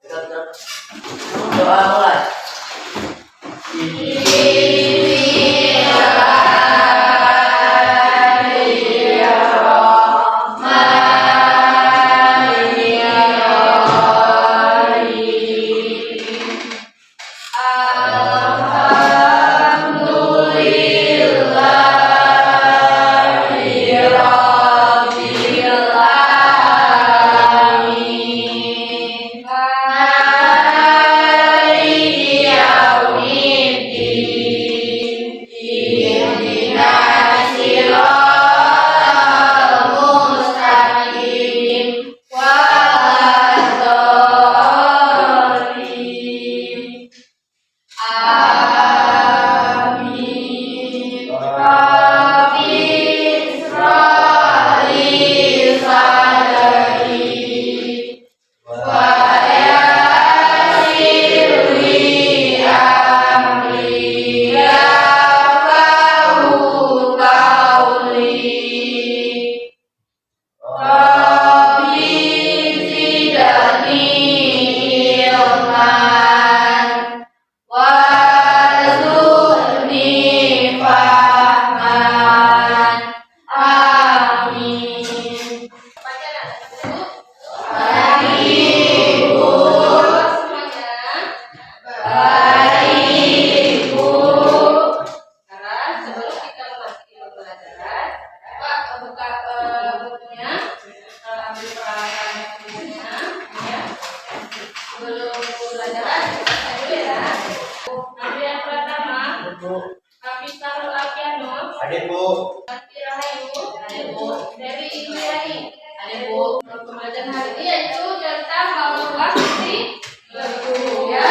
Doa mulai. Adik Bu. Dari Ibu Yani. Adik Bu. Pembelajaran hari ini yaitu tentang bahwa sisi berguru ya.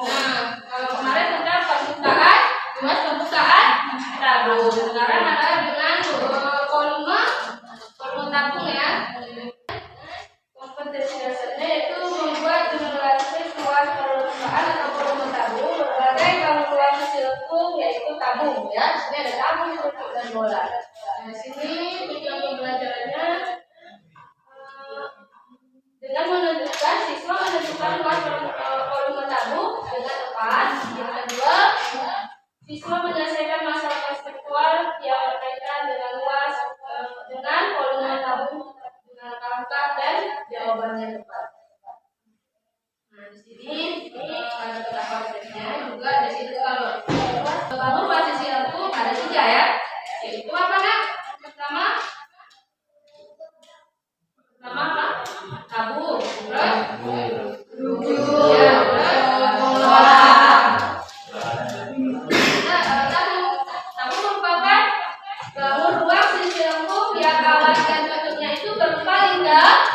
Nah, kalau kemarin tentang pembukaan, luas pembukaan tabung. Sekarang adalah dengan volume tabung ya. Kompetensi dasarnya yaitu membuat simulasi luas permukaan atau volume tabung berbagai bangunan silku yaitu tabung ya. Ini ada tabung, seruput dan bola. Nah, di sini tujuan pembelajarannya dengan menentukan siswa menentukan luas volume tabung dengan tepat. Yang kedua, siswa menyelesaikan masalah konseptual yang berkaitan dengan luas dengan volume tabung dengan lengkap dan jawabannya tepat. Nah, di sini ada kata konsepnya juga. Di situ kalau bangun basis itu ada 3 ya. Yaitu apa nak? Pertama apa? Tabung. Terus tabung merupakan bangun ruang sisi lengkung yang alas dan bentuknya itu berupa lingkar.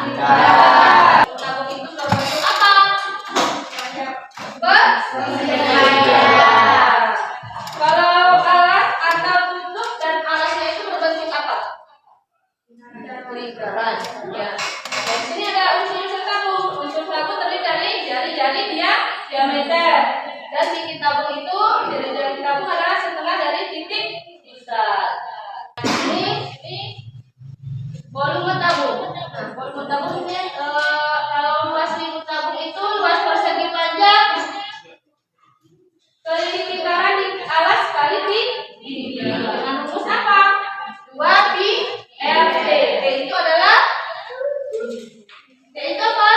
Tabung itu berbentuk apa? Kalau alas atau bentuk dan alasnya itu berbentuk apa? Lingkaran. Ya. Di sini ada unsur-unsur tabung. Unsur tabung terdiri dari jari-jari diameter. Dan titik tabung itu, jari-jari tabung adalah setengah dari titik pusat. Ini volume tabung. Nah, volume tabung ini kalau luas lingkup tabung itu luas persegi panjang kali lingkaran di alas kali di dengan rumus apa? 2pi RT. Itu adalah itu apa?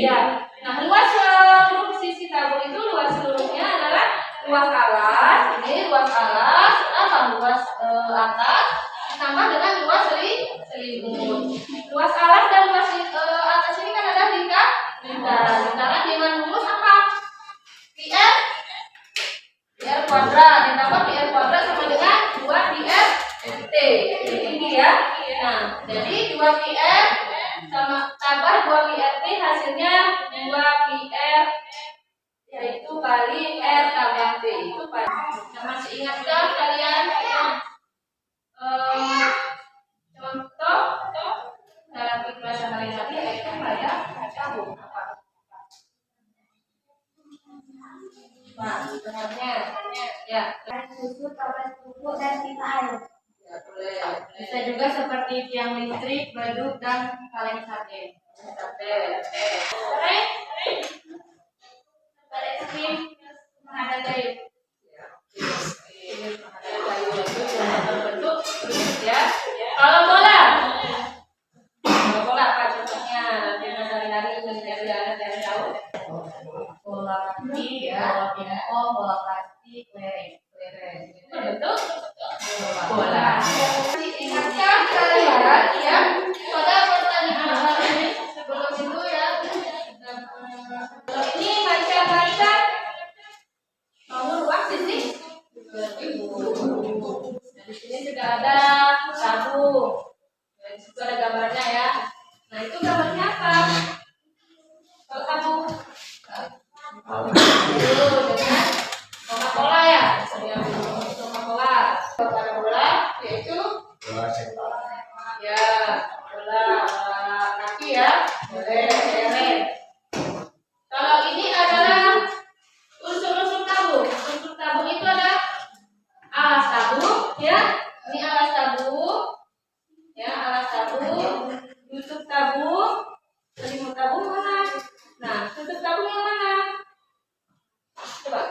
Ya. Nah, luas seluruh sisi tabung itu luas seluruhnya adalah luas alas. Ini luas alas tambah luas atas ditambah dengan luas selimut. Luas alas dan luas atas ini kan ada lingkaran dengan rumus apa? PR kuadrat ditambah PR kuadrat sama dengan 2PR RT. Ini ya. Nah, jadi 2PR sama tambah 2PRT hasilnya 2PR yaitu kali R tambah T. Itu Pak. Nah, masih ingatkah kalian contoh dalam kelas sehari-hari yaitu kayak tabung apa? Nah, sebenarnya ya susu, toples buku, dan pipa air. Ya, boleh. Bisa juga seperti tiang listrik, beduk, dan kaleng sate. Sate. bola plastik, lereng. Itu berbentuk bola. Ingatkan kalian ya pada pertanyaan ini sebelum itu ya. Ini macam-macam nomor luas sini. Di sini juga ada sabun. Dan juga ada gambarnya ya. Nah itu gambarnya apa? Kalau kamu dengan Coca-Cola ya, Coca-Cola. Bola yaitu ya bola kaki ya, boleh leren. Kalau ini adalah unsur-unsur tabung. Unsur tabung itu ada alas tabung ya, ini alas tabung ya, alas tabung, tutup tabung, selimut tabung mana? Nah, tutup tabung yang mana? Coba,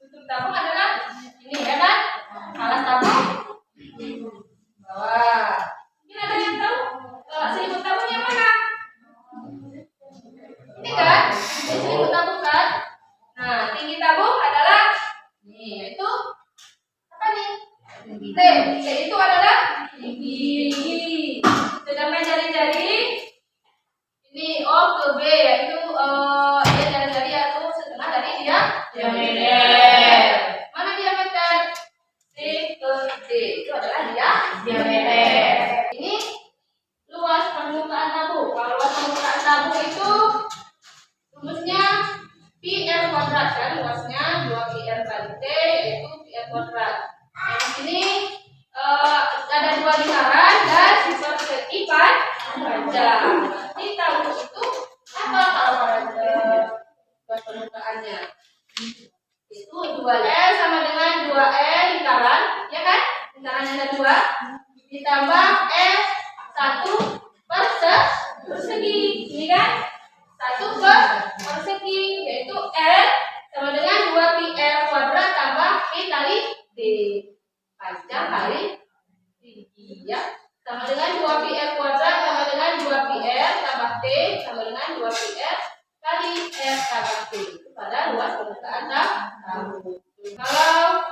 tutup tabung adalah ini ya kan? Alas tabung bawah. Ini ada yang tahu? Selimut tabung yang mana? Ini kan? Ini selimut tabung kan? Nah, tinggi tabung adalah ini, yaitu apa nih? T. T itu adalah tinggi. Sedangkan jari-jari ini O ke B, yaitu dia jari-jari atau setengah dari dia diameter. Mana diameter? C ke D itu adalah dia diameter. Ini luas permukaan tabung. Kalau luas permukaan tabung itu rumusnya pi r kuadrat kan, luasnya 2πr kali T yaitu πr kuadrat. Nah, di sini ada 2 lingkaran dan persegi panjang. Nanti tabung itu apa kalau luas permukaannya? Itu 2L sama dengan 2L lingkaran, ya kan? Lingkarannya ada 2 ditambah L 1 persegi, ini kan? 1 persegi, yaitu L sama dengan 2πr kuadrat tambah P kali D. Panjang kali tinggi ya, sama dengan 2πr kuadrat sama dengan 2πr tambah T sama dengan 2πr kali R tambah T. Itu pada luas permukaan tabung. Kalau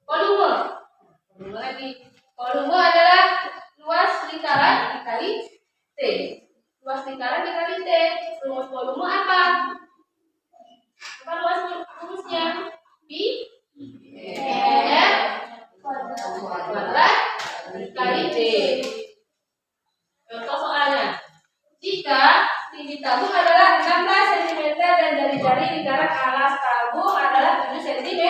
volume lagi, volume adalah luas lingkaran dikali T. Luas lingkaran dikali T. Rumus volume apa? Apa rumusnya? Pi R kuadrat dikali D. Contoh soalnya, jika tinggi tabung adalah 16 cm dan jari-jari lingkaran alas tabung adalah 7 cm.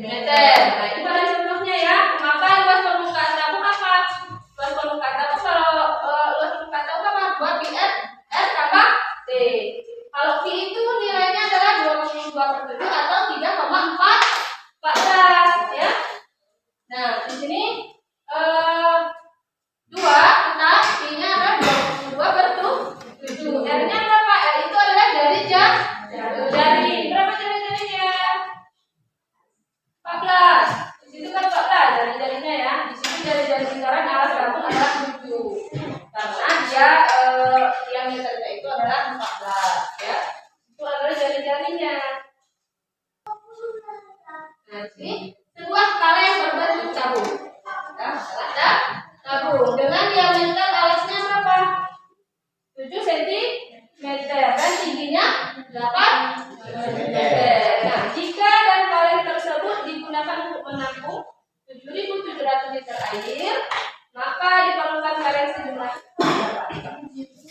Nah ini pada contohnya ya. Maka luas permukaan tabung apa? Luas permukaan tabung kalau luas permukaan tabung apa? 2πr R tambah T. Kalau Pi itu nilainya adalah 22/7 atau 3,14 ya. Nah di sini 2 tetap Pi-nya adalah 22/7. R-nya berapa? R itu adalah jari. Berapa jari-jarinya? 14. Di situ kan 14 jari-jarinya ya. Di sini jari-jari lingkaran alas tabung adalah 7. Karena dia diameternya itu adalah 14 ya. Itu adalah jari-jarinya. Nah, ini sebuah skala yang berbentuk tabung. Nah, ada tabung dengan diameter alasnya berapa? 7 cm dan tingginya 8 cm. Nah, jika dan kaleng tersebut digunakan untuk menampung 7.700 liter air, maka diperlukan kaleng sejumlah berapa?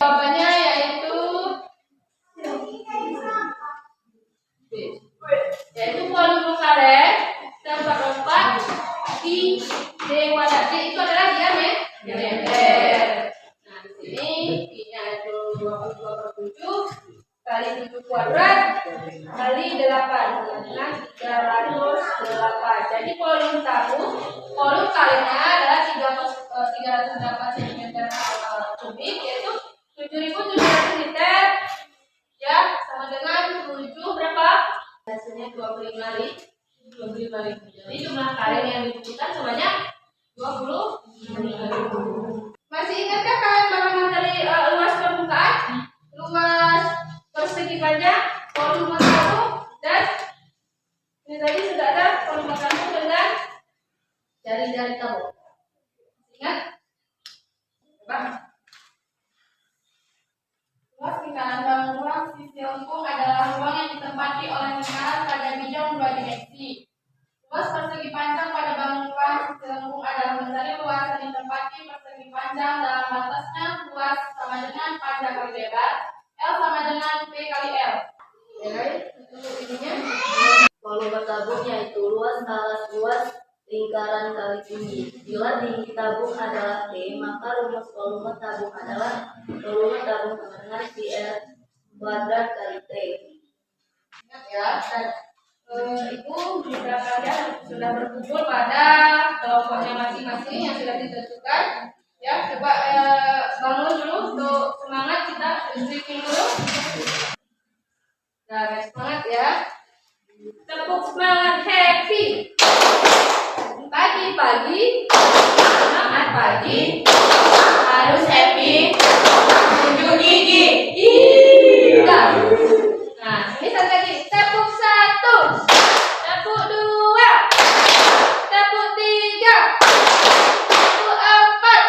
Jawabannya yaitu volume kaleng seperempat pi D wadah. D itu adalah diameter. Nah di sini pi-nya itu 22/7 kali 7 kuadrat kali 8 dengan 308. Jadi volume tabung, volume kalengnya adalah 308 cm kubik, yaitu 7.700 liter ya, sama dengan 7 berapa? Hasilnya 25.000. Jadi jumlah kaleng yang dibutuhkan sebanyak 25.000. Masih ingatkah kalian barengan dari luas permukaan, luas persegi panjang, volume tabung, dan ini tadi ruang yang ditempati oleh lingkaran pada bidang dua dimensi. Luas persegi panjang pada bangunan selengkung adalah mencari luas yang ditempati persegi panjang dalam batasnya luas sama dengan panjang kali lebar, L sama dengan P kali L. Ya, itu ininya. Volume tabung yaitu luas alas luas lingkaran kali tinggi. Bila tinggi tabung adalah T, maka rumus volume tabung adalah volume tabung sama dengan PR kuadrat kali T. Ingat ya, dan itu jika kalian sudah berkumpul pada kelompoknya masing-masing yang sudah ditentukan, ya coba bangun dulu untuk semangat, kita briefing dulu. Nah, semangat ya. Tepuk semangat happy. Pagi-pagi, semangat pagi, harus happy. Tunjuk gigi. Iya. Nah, ini satu lagi. Tepuk 1, tepuk 2, tepuk 3, tepuk 4,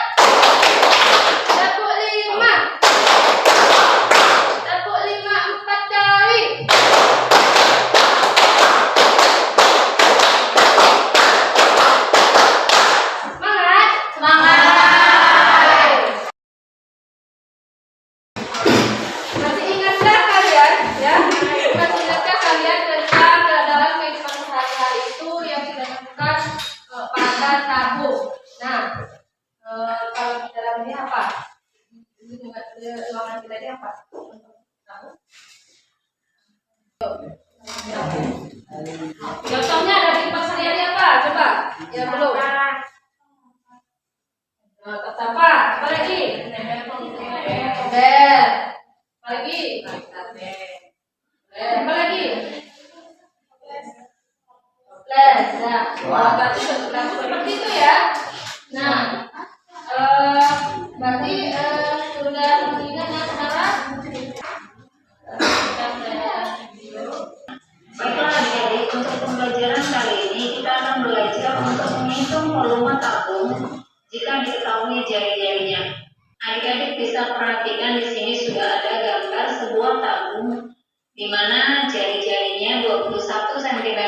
tepuk 5, tepuk 5 4 kali. Semangat, semangat. Masih ingatkah kalian, ya? Masih ingatkah kalian tentang dalam kehidupan sehari-hari itu yang kita temukan pada tabung? Nah, kalau di dalam ini apa? Ruangan kita ini apa? Tabung. Contohnya ada di tempat sehari-hari apa? Coba. Ya belum. Kata apa? Apa lagi? Bel. Apa lagi? Apa lagi? Les. Nah, seperti itu ya. Nah, berarti sudah ingat ya sekarang? Baiklah adik-adik, untuk pembelajaran kali ini kita akan belajar untuk menghitung volume tabung jika diketahui jari-jarinya. Adik-adik bisa perhatikan di sini sudah ada gambar sebuah tabung di mana jari-jarinya 21 cm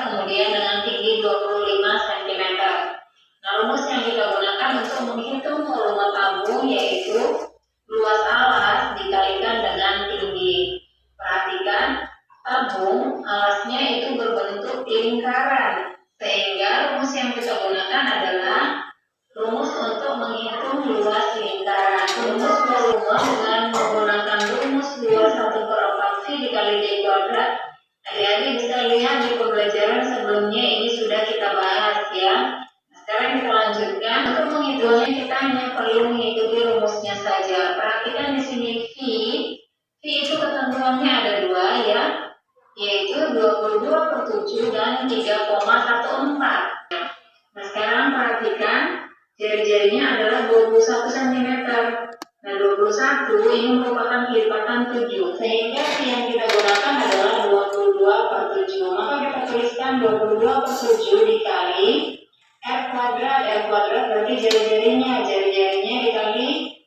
kemudian dengan tinggi 25 cm. Nah, rumus yang kita gunakan untuk menghitung volume tabung yaitu luas alas dikalikan dengan tinggi. Perhatikan, tabung alasnya itu berbentuk lingkaran, sehingga rumus yang kita gunakan adalah rumus untuk menghitung luas lingkaran. Rumus volume dengan menggunakan rumus luas 1/4 V dikali D kuadrat. Adik-adik bisa lihat di pembelajaran sebelumnya ini sudah kita bahas ya. Nah, sekarang kita lanjutkan. Untuk menghitungnya kita hanya perlu mengikuti rumusnya saja. Perhatikan di sini V itu ketentuannya ada 2 ya, yaitu 22/7 dan 3,14. Nah, sekarang perhatikan jari-jarinya adalah 21 cm. Nah, 21 ini merupakan kelipatan 7, sehingga yang kita gunakan adalah 22/7. Maka kita tuliskan 22/7 dikali R kuadrat. R kuadrat berarti jari-jarinya dikali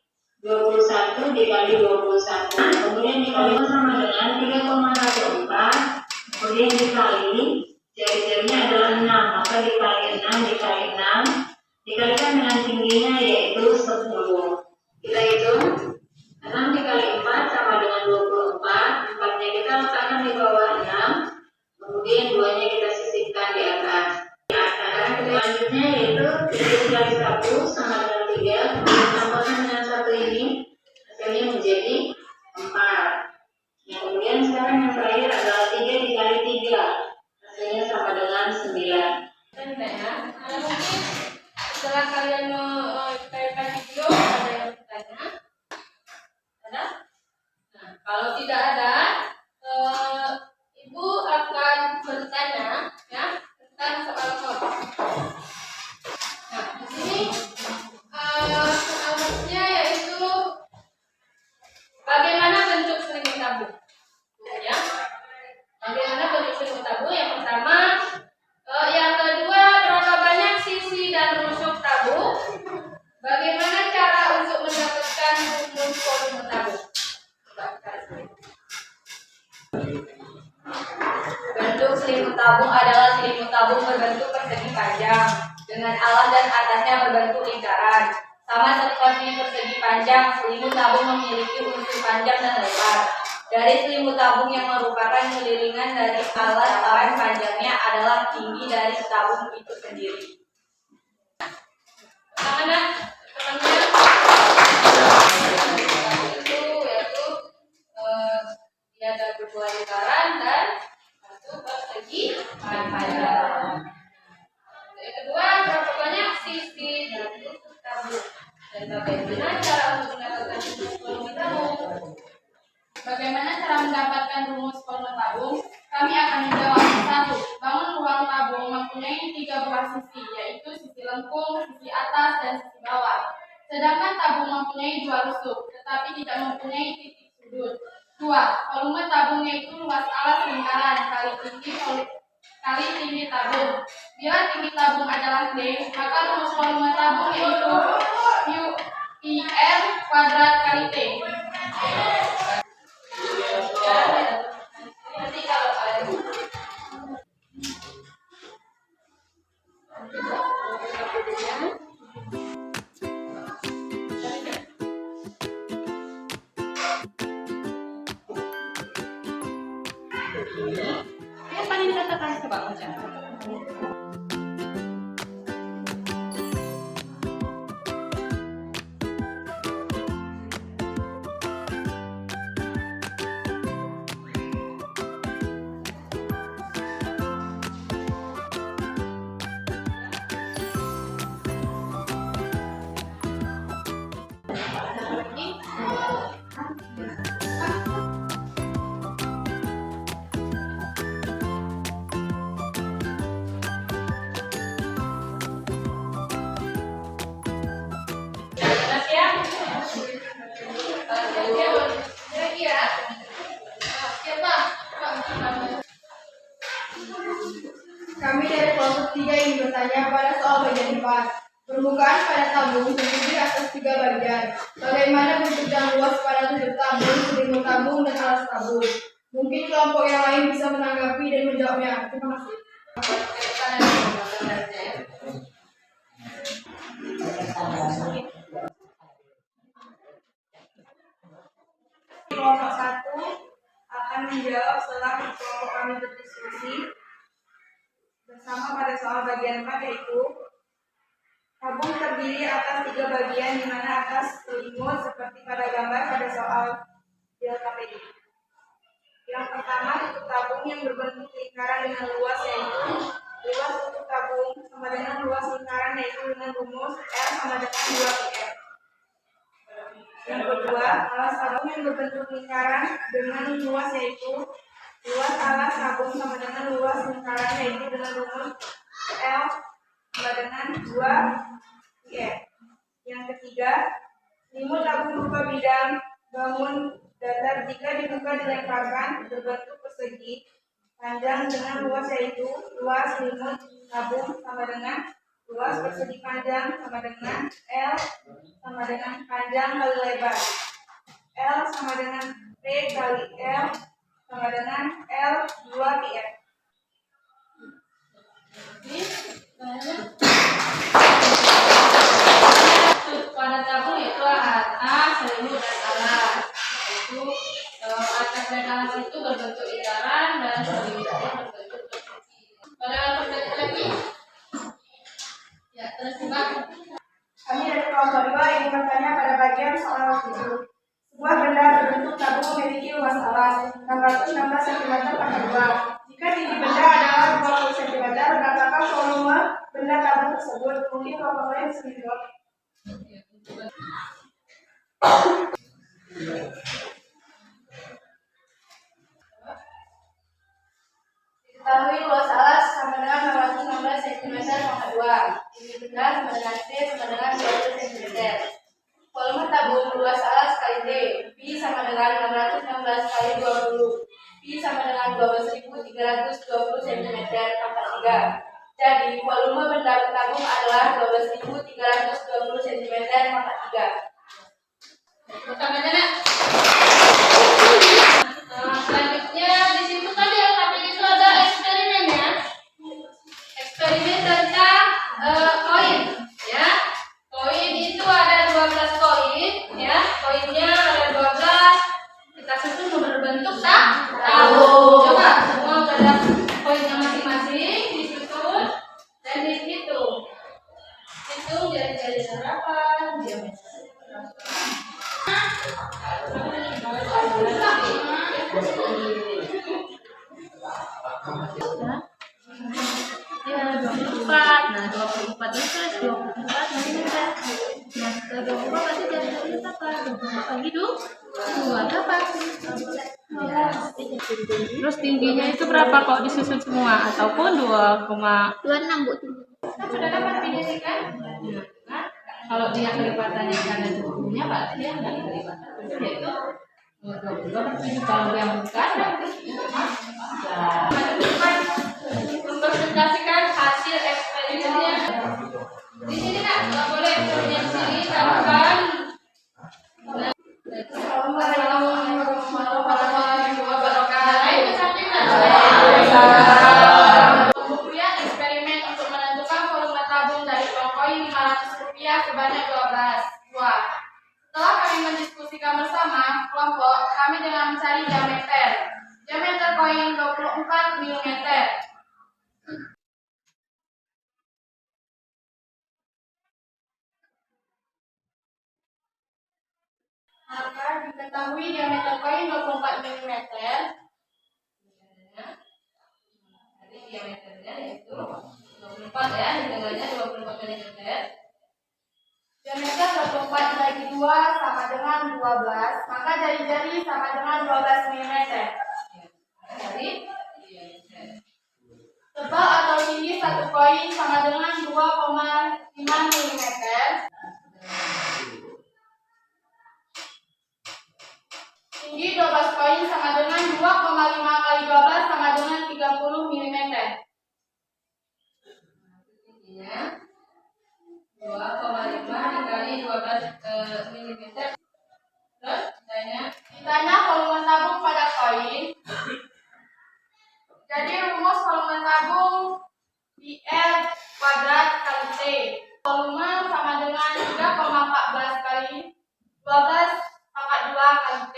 21 dikali 21. Kemudian dikali sama dengan 3,14. Kemudian dikali jari-jarinya adalah 6, maka dikali 6 dikali 6 dikalikan dengan tingginya yaitu 10. Kita hitung 6 dikali 4 sama dengan 24. 4-nya kita letakkan di bawah 6, kemudian 2-nya kita sisipkan di atas. Selanjutnya yaitu 3 dikali 1 sama dengan 3, tambahkan dengan 1 ini hasilnya menjadi 4. Nah, kemudian sekarang yang terakhir adalah 3 dikali 3, hasilnya sama dengan 9. Mungkin setelah kalian mencairkan video ada yang bertanya? Ada? Nah, kalau tidak ada, Ibu akan bertanya ya tentang soal-soal. Nah, di sini soalnya yaitu bagaimana bentuk selimut tabung. Ya, bagaimana bentuk selimut tabung? Yang pertama. Yang kedua, berapa banyak sisi dan rusuk tabung? Bagaimana cara untuk mendapatkan rumus volume tabung? Coba kita lihat. Bentuk selimut tabung adalah selimut tabung berbentuk persegi panjang dengan alas dan atasnya berbentuk lingkaran. Sama seperti persegi panjang, selimut tabung memiliki unsur panjang dan lebar. Dari selimut tabung yang merupakan kelilingan dari alas tahan panjangnya adalah tinggi dari tabung itu sendiri. Tangannya, itu yaitu dia ada berdua lingkaran dan satu persegi panjang. Yang kedua, berapa banyak sisi dari tabung dan bagaimana cara untuk mendapatkan rumus volume tabung? Bagaimana cara mendapatkan rumus volume tabung? Kami akan menjawab. 1. Bangun ruang tabung mempunyai 3 buah sisi, yaitu sisi lengkung, sisi atas, dan sisi bawah. Sedangkan tabung mempunyai 2 rusuk, tetapi tidak mempunyai titik sudut. 2. Volume tabung yaitu luas alas lingkaran kali tinggi tabung. Bila tinggi tabung adalah D, maka rumus volume tabung yaitu IR kuadrat kali T. Nanti kalau kalian apa yang dikatakan coba baca. Kami dari kelompok 3 ingin bertanya pada soal bagian 4. Permukaan pada tabung terdiri atas 3 bagian. Bagaimana bentuk dan luas pada tutup tabung, selimut tabung, dan alas tabung? Mungkin kelompok yang lain bisa menanggapi dan menjawabnya. Terima kasih. Kelompok 1 akan menjawab setelah kelompok kami berdiskusi bersama pada soal bagian 4, yaitu tabung terdiri atas 3 bagian, di mana atas selimut seperti pada gambar pada soal LKPD. Yang pertama, tutup tabung yang berbentuk lingkaran dengan luas, yaitu luas tutup tabung sama dengan luas lingkaran, yaitu dengan rumus L sama dengan 2πr. Yang kedua, alas tabung yang berbentuk lingkaran dengan luas, yaitu luas alas tabung sama dengan luas lingkaran, yaitu dengan rumus L sama dengan 2πr. Yang ketiga, selimut tabung berupa bidang, bangun, datar jika dibuka dilemparkan berbentuk persegi panjang dengan luas, yaitu luas selimut tabung sama dengan luas persegi panjang sama dengan L sama dengan panjang kali lebar. L sama dengan P kali L sama dengan L 2πr. Pada tabung itu atas, selimut, dan alas. Itu atas dan alas itu berbentuk lingkaran dan selimutnya berbentuk persegi. Pada pertanyaan lagi, ya terus juga. Kami dari kelompok 2 ingin bertanya pada bagian soal 7. Sebuah benda berbentuk tabung memiliki luas alas 616 cm per 2. Jika tinggi benda adalah 20 cm, berapakah volume benda tabung tersebut? Mungkin kelompok lain bisa menjawab. Diketahui luas alas sama dengan 616 cm per 2. Tinggi benda sama dengan T sama dengan 20 cm. Volume tabung luas alas kali D, P sama dengan 616 kali 20. P sama dengan 12.320 cm pangkat 3. Jadi volume benda tabung adalah 12.320 cm pangkat 3. Selanjutnya Ya, 24. Nah, 24 itu plus 24 nanti kita. Nah, setelah 24 berarti jari-jari berapa? 24 bagi 2 berapa? Terus tingginya itu berapa kok disusun semua? Ataupun 2,26 Bu? Kita sudah dapat tingginya kan? Nah, kalau dia kelipatannya karena tubuhnya berarti dia nggak kelipatan. Yaitu 22 kalau yang bukan mempresentasikan hasil eksperimennya. Di sini Kak, nggak boleh eksperimen di sini tambahkan. Assalamualaikum warahmatullahi wabarakatuh. Kemudian eksperimen untuk menentukan volume tabung dari uang koin Rp500 sebanyak 12 buah. Setelah kami mendiskusikan bersama kelompok, kami dengan mencari diameter. Diameter koin 24 mm. Maka diketahui diameter koin 24 mm. Jadi diameternya yaitu 24 ya, hitungannya 24 mm. Diameter 24 bagi 2 sama dengan 12, maka jari-jari sama dengan 12 mm. Jadi tebal atau tinggi satu koin sama dengan 2,5 mm. Tinggi 12 koin sama dengan 2,5 kali 12 sama dengan 30 mm. Tingginya 2,5 dikali 12 mm. Terus ditanya volume tabung pada koin. Jadi rumus volume tabung PL kuadrat kali T. Volume sama dengan 3,14 kali 12 pangkat 2 kali T.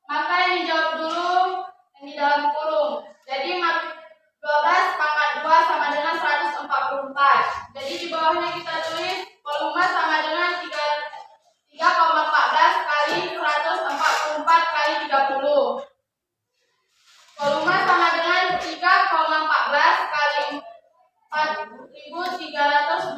Maka yang dijawab dulu yang di dalam kurung. Jadi 12 pangkat 2 sama dengan 144. Jadi di bawahnya kita tulis volume sama dengan 3,14 kali 144 kali 30. Volume sama dengan 3,14 kali 4.320.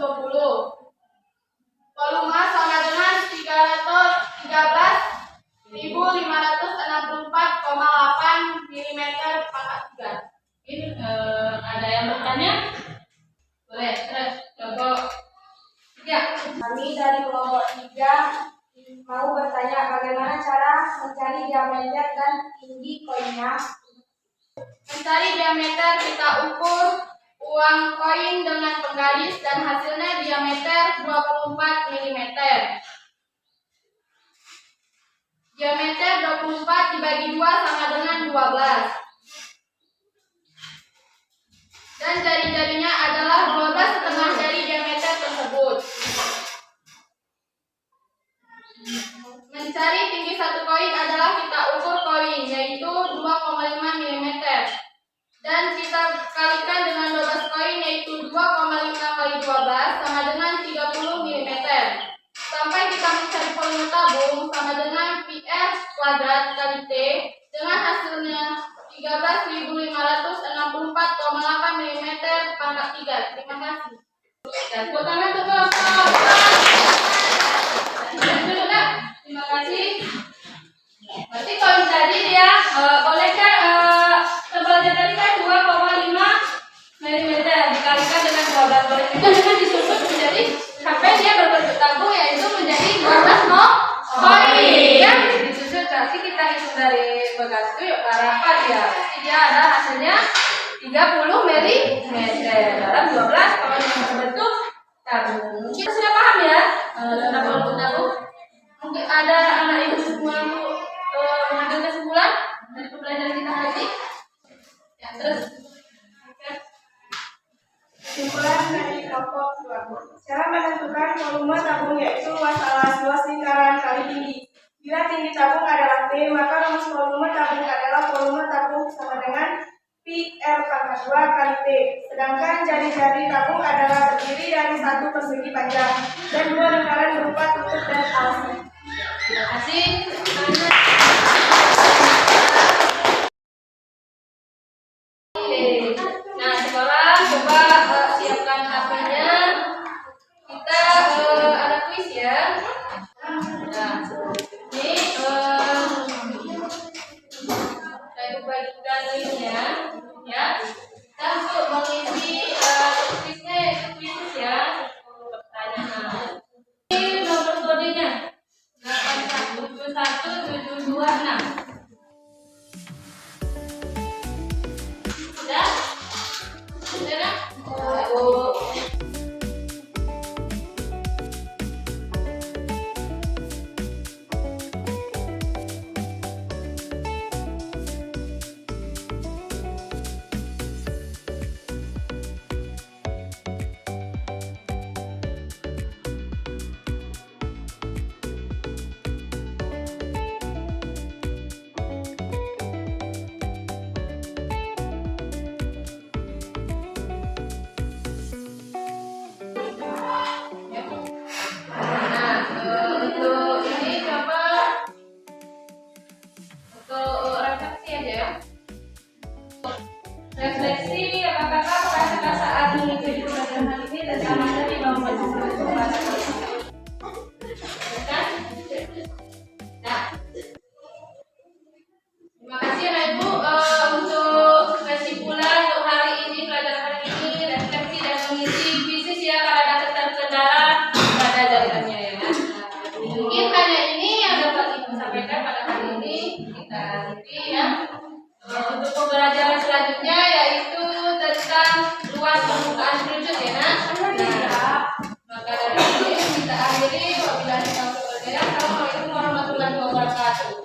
Volume sama dengan 13.564,8 mm pangkat 3. Ini ada yang bertanya? Boleh, terus coba. Ya, Kami dari kelompok 3 mau bertanya bagaimana cara mencari diameter dan tinggi koinnya. mencari diameter kita ukur uang koin dengan penggaris dan hasilnya diameter 24 mm. Diameter 24 dibagi 2 sama dengan 12. Dan jari-jarinya adalah 12 setengah jari diameter tersebut. Mencari tinggi satu koin adalah kita ukur koin, yaitu 2,5 mm. Dan kita kalikan dengan 12 koin, yaitu 2,5 kali 12 sama dengan 30 mm. Sampai kita mencari volume tabung sama dengan PS kuadrat kali T dengan hasilnya 13.564,8 mm pangkat 3. Terima kasih. Dan tepuk tangan untuk kelompok. Terima kasih. Berarti koin tadi dia bolehkah tebalnya tadi kan 2,5 mm dikalikan dengan 12, boleh juga dengan disusun menjadi sampai dia berbentuk tabung, yaitu menjadi 12 koin ya. Disusun nanti kita hitung dari bekas itu yuk berapa dia. Jadi dia ada hasilnya 30 mm dalam 12 koin yang berbentuk tabung. Kita sudah paham ya tentang bentuk tabung. Mungkin ada anak ibu semua mengambil kesimpulan dari pembelajaran kita hari ini. Ya, terus Kesimpulan dari kelompok 2. Cara menentukan volume tabung yaitu luas alas, luas lingkaran kali tinggi. Bila tinggi tabung adalah T, maka rumus volume tabung adalah volume tabung sama dengan Pi R pangkat 2 kali T. Sedangkan jari-jari tabung adalah terdiri dari satu persegi panjang dan dua lingkaran berupa tutup dan alasnya. terima kasih. Ibu bagikan linknya, ya. Kita untuk mengisi kuisnya yaitu kuis ya, 10 pertanyaan. Ini nomor kodenya 8171726. Sudah? Sudah? Oh. Nah, untuk ini coba untuk refleksi aja ya. Refleksi apakah kamu merasakan saat mengikuti pelajaran ini dan sama tadi mau membaca kan? Nah, terima kasih Anak Ibu untuk kesimpulan untuk hari ini pelajaran hari ini refleksi dan mengisi bisnis ya kalau ada terkendala pada jalannya ya. Mungkin hanya ini yang dapat Ibu sampaikan pada hari ini kita nanti ya. Untuk pembelajaran selanjutnya yaitu tentang luas permukaan kerucut ya Nak. Nah, maka dari itu kita akhiri wabillahi taufiq wal hidayah. Assalamualaikum warahmatullahi wabarakatuh.